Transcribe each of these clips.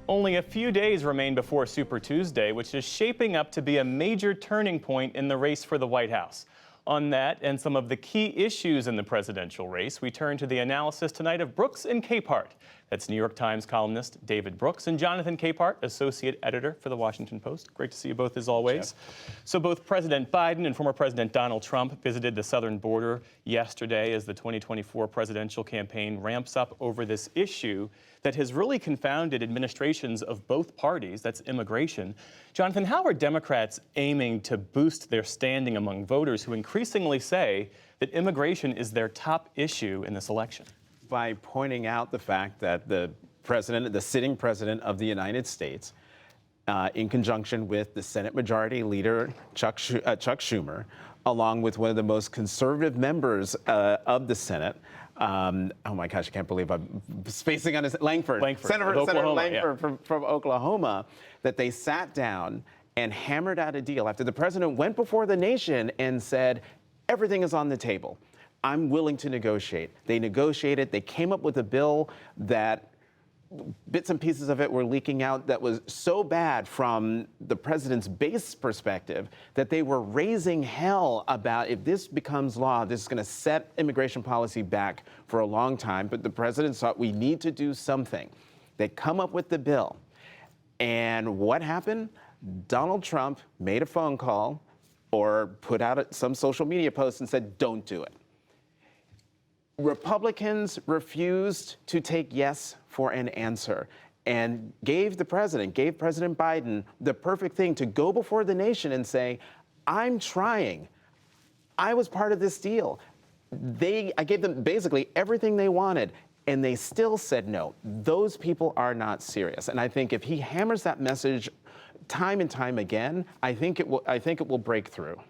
Only a few days remain before Super Tuesday, which is shaping up to be a major turning point in the race for the White House. On that and some of the key issues in the presidential race, we turn to the analysis tonight of Brooks and Capehart. That's New York Times columnist David Brooks and Jonathan Capehart, associate editor for The Washington Post. Great to see you both as always. So both President Biden and former President Donald Trump visited the southern border yesterday as the 2024 presidential campaign ramps up over this issue that has really confounded administrations of both parties, that's immigration. Jonathan, how are Democrats aiming to boost their standing among voters who increasingly say that immigration is their top issue in this election? By pointing out the fact that the sitting president of the United States, in conjunction with the Senate Majority Leader Chuck Schumer, along with one of the most conservative members of the Senate, oh my gosh, I can't believe I'm spacing on his Senator Langford from Oklahoma, that they sat down and hammered out a deal after the president went before the nation and said, everything is on the table. I'm willing to negotiate. They negotiated. They came up with a bill that bits and pieces of it were leaking out that was so bad from the president's base perspective that they were raising hell about if this becomes law, this is going to set immigration policy back for a long time. But the president thought we need to do something. They come up with the bill. And what happened? Donald Trump made a phone call or put out some social media post and said, don't do it. Republicans refused to take yes for an answer and gave President Biden the perfect thing to go before the nation and say, I'm trying. I was part of this deal. I gave them basically everything they wanted, and they still said no. Those people are not serious. And I think if he hammers that message time and time again, I think it will break through.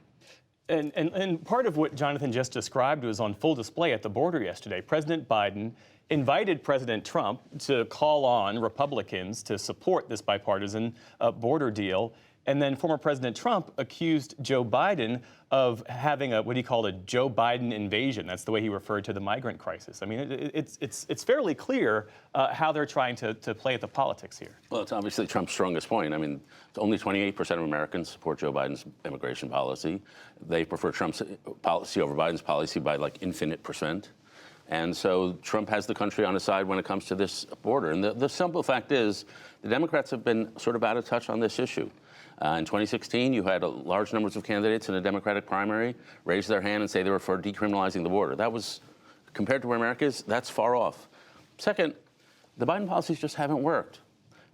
And part of what Jonathan just described was on full display at the border yesterday. President Biden invited President Trump to call on Republicans to support this bipartisan border deal. And then former President Trump accused Joe Biden of having what he called a Joe Biden invasion. That's the way he referred to the migrant crisis. I mean, it's fairly clear how they're trying to play at the politics here. Well, it's obviously Trump's strongest point. I mean, only 28% of Americans support Joe Biden's immigration policy. They prefer Trump's policy over Biden's policy by like infinite percent. And so Trump has the country on his side when it comes to this border. And the simple fact is the Democrats have been sort of out of touch on this issue. In 2016, you had large numbers of candidates in a Democratic primary raise their hand and say they were for decriminalizing the border. That was, compared to where America is, that's far off. Second, the Biden policies just haven't worked.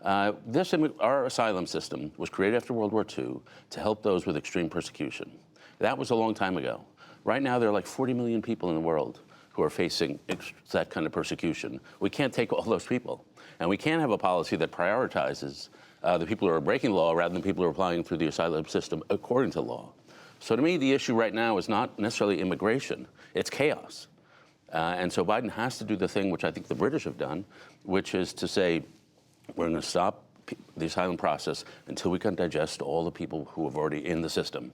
Our asylum system was created after World War II to help those with extreme persecution. That was a long time ago. Right now, there are like 40 million people in the world who are facing that kind of persecution. We can't take all those people. And we can't have a policy that prioritizes the people who are breaking the law rather than people who are applying through the asylum system according to law. So to me, the issue right now is not necessarily immigration, it's chaos. And so Biden has to do the thing which I think the British have done, which is to say, we're going to stop the asylum process until we can digest all the people who are already in the system.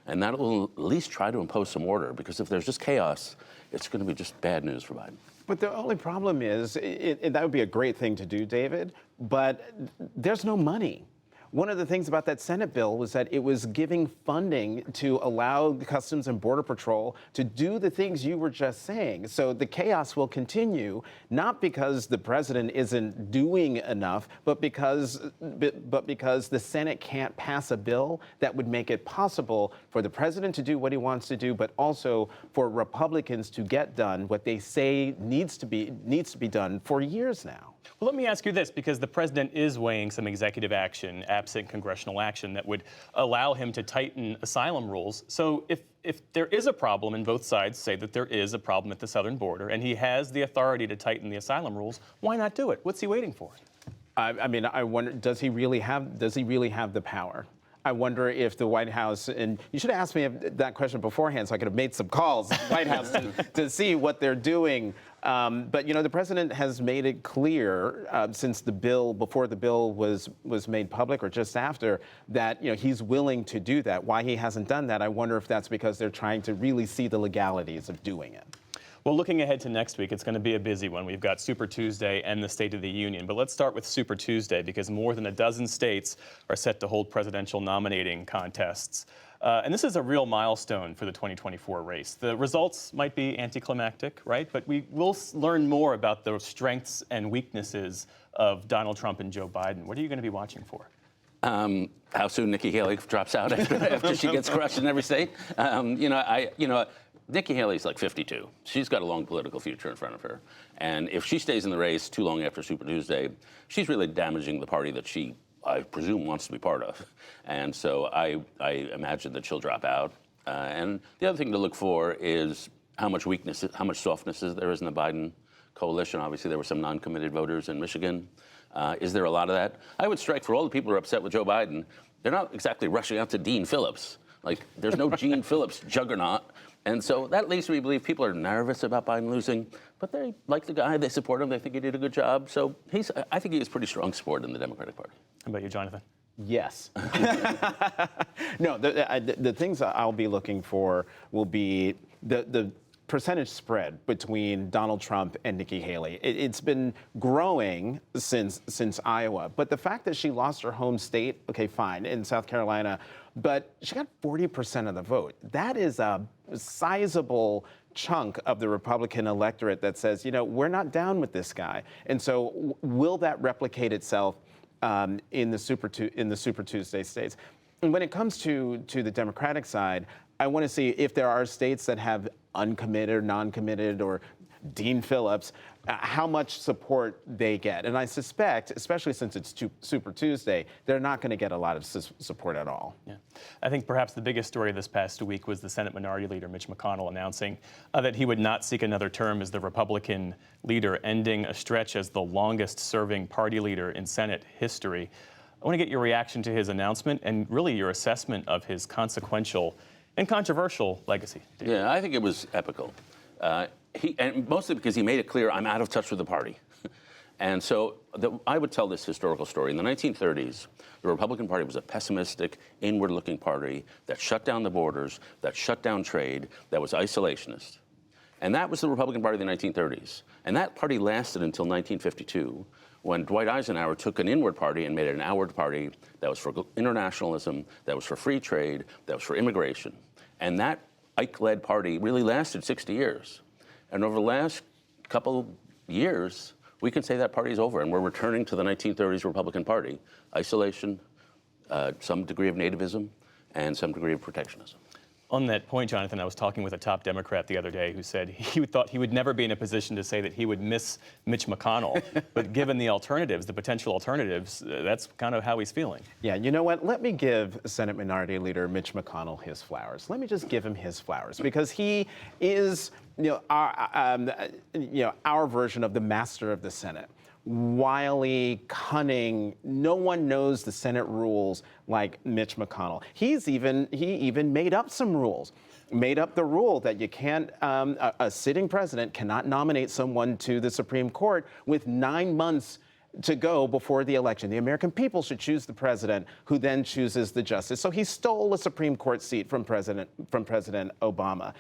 And that will at least try to impose some order, because if there's just chaos, it's going to be just bad news for Biden. But the only problem is, that would be a great thing to do, David, but there's no money. One of the things about that Senate bill was that it was giving funding to allow the Customs and Border Patrol to do the things you were just saying. So the chaos will continue, not because the president isn't doing enough, but because the Senate can't pass a bill that would make it possible for the president to do what he wants to do, but also for Republicans to get done what they say needs to be done for years now. Well, let me ask you this, because the president is weighing some executive action, absent congressional action, that would allow him to tighten asylum rules. So if there is a problem, and both sides say that there is a problem at the southern border, and he has the authority to tighten the asylum rules, why not do it? What's he waiting for? I mean, I wonder, does he really have the power? I wonder if the White House, and you should have asked me that question beforehand so I could have made some calls to the White House to see what they're doing. But, you know, the president has made it clear since before the bill was made public or just after, that, you know, he's willing to do that. Why he hasn't done that, I wonder if that's because they're trying to really see the legalities of doing it. Well, looking ahead to next week, it's going to be a busy one. We've got Super Tuesday and the State of the Union. But let's start with Super Tuesday because more than a dozen states are set to hold presidential nominating contests. And this is a real milestone for the 2024 race. The results might be anticlimactic, right? But we will learn more about the strengths and weaknesses of Donald Trump and Joe Biden. What are you going to be watching for? How soon Nikki Haley drops out after she gets crushed in every state. Nikki Haley's like 52. She's got a long political future in front of her. And if she stays in the race too long after Super Tuesday, she's really damaging the party that she, I presume, wants to be part of. And so I imagine that she'll drop out. And the other thing to look for is how much weakness, how much softness there is in the Biden coalition. Obviously, there were some non-committed voters in Michigan. Is there a lot of that? I would strike for all the people who are upset with Joe Biden. They're not exactly rushing out to Dean Phillips. Like, there's no Gene Phillips juggernaut. And so that leads me to believe people are nervous about Biden losing, but they like the guy, they support him, they think he did a good job. So I think he has pretty strong support in the Democratic Party. How about you, Jonathan? Yes. No, the things I'll be looking for will be the percentage spread between Donald Trump and Nikki Haley. It's been growing since Iowa, but the fact that she lost her home state, okay, fine, in South Carolina, but she got 40% of the vote. That is a sizable chunk of the Republican electorate that says, you know, we're not down with this guy. And so will that replicate itself in the Super Tuesday states? And when it comes to the Democratic side, I want to see if there are states that have uncommitted, non-committed, or Dean Phillips, how much support they get. And I suspect, especially since it's Super Tuesday, they're not going to get a lot of support at all. Yeah. I think perhaps the biggest story this past week was the Senate Minority Leader, Mitch McConnell, announcing that he would not seek another term as the Republican leader, ending a stretch as the longest-serving party leader in Senate history. I want to get your reaction to his announcement and really your assessment of his consequential and controversial legacy. Yeah, I think it was epical. And mostly because he made it clear, I'm out of touch with the party. And so I would tell this historical story. In the 1930s, the Republican Party was a pessimistic, inward-looking party that shut down the borders, that shut down trade, that was isolationist. And that was the Republican Party of the 1930s. And that party lasted until 1952, when Dwight Eisenhower took an inward party and made it an outward party that was for internationalism, that was for free trade, that was for immigration. And that Ike-led party really lasted 60 years. And over the last couple years, we can say that party is over, and we're returning to the 1930s Republican Party. Isolation, some degree of nativism, and some degree of protectionism. On that point, Jonathan, I was talking with a top Democrat the other day who said he thought he would never be in a position to say that he would miss Mitch McConnell. But given the alternatives, the potential alternatives, that's kind of how he's feeling. Yeah, you know what? Let me give Senate Minority Leader Mitch McConnell his flowers. Let me just give him his flowers because he is, our version of the master of the Senate. Wily, cunning. No one knows the Senate rules like Mitch McConnell. He even made up some rules. Made up the rule that you can't, a sitting president cannot nominate someone to the Supreme Court with 9 months to go before the election. The American people should choose the president, who then chooses the justice. So he stole a Supreme Court seat from President Obama.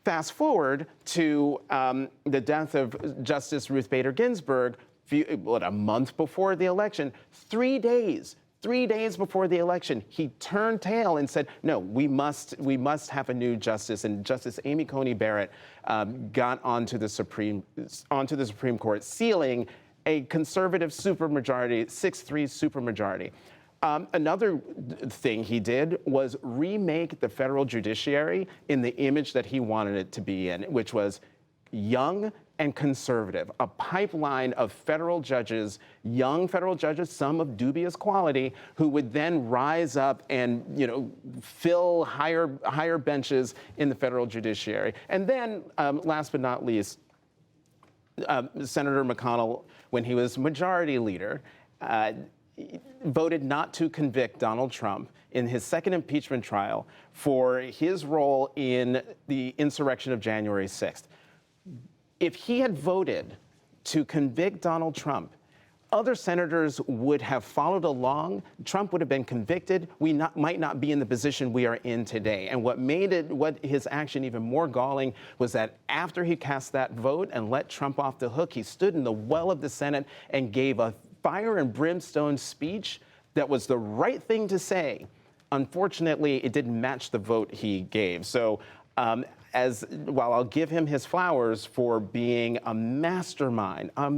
Fast forward to the death of Justice Ruth Bader Ginsburg. A month before the election, 3 days before the election, he turned tail and said, no, we must have a new justice. And Justice Amy Coney Barrett got onto the Supreme Court, sealing a conservative supermajority, 6-3 supermajority. Another thing he did was remake the federal judiciary in the image that he wanted it to be in, which was young and conservative, a pipeline of federal judges, young federal judges, some of dubious quality, who would then rise up and, fill higher benches in the federal judiciary. And then, last but not least, Senator McConnell, when he was majority leader, voted not to convict Donald Trump in his second impeachment trial for his role in the insurrection of January 6th. If he had voted to convict Donald Trump other senators would have followed along. Trump would have been convicted. We might not be in the position we are in today. And what his action even more galling was that after he cast that vote and let Trump off the hook, he stood in the well of the Senate and gave a fire and brimstone speech that was the right thing to say. Unfortunately, it didn't match the vote he gave. So while I'll give him his flowers for being a mastermind, a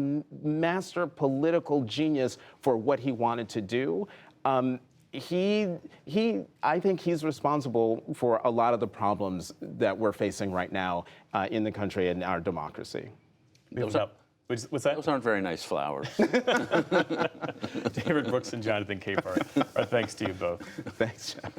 master political genius for what he wanted to do, I think he's responsible for a lot of the problems that we're facing right now in the country and our democracy. What's that? Those aren't very nice flowers. David Brooks and Jonathan Capehart. Our thanks to you both. Thanks, Jeff.